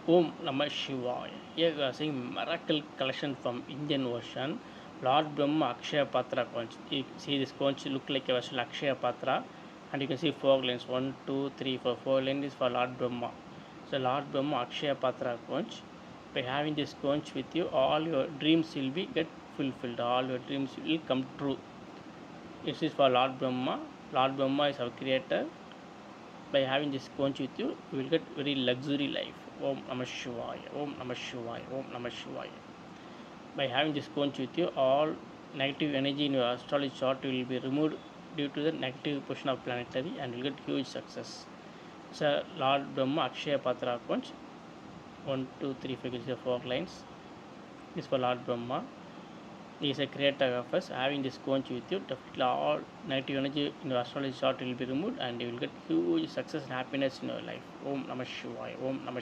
Om Namah Shivaya. Here we are seeing miracle collection from Indian Ocean. Lord Brahma Akshaya Patra conch. You see this conch look like a vessel Akshaya Patra, and you can see 4 lines 1, 2, 3, 4. 4 lines is for Lord Brahma. So Lord Brahma Akshaya Patra conch. By having this conch with you, all your dreams will be get fulfilled. All your dreams will come true. This is for Lord Brahma. Lord Brahma is our creator. By having this conch with you, you will get very luxury life. Om Namah Shivaya, Om Namah Shivaya, Om Namah Shivaya. By having this conch with you, all negative energy in your astrology chart will be removed due to the negative position of planetary, and you will get huge success. So Lord Brahma Akshaya Patra conch 1, 2, 3, 4 lines. This is for Lord Brahma. He is a creator of us. Having this conch with you, definitely all negative energy in your astrology chart will be removed, and you will get huge success and happiness in your life. Om Namah Shivaya, Om Namah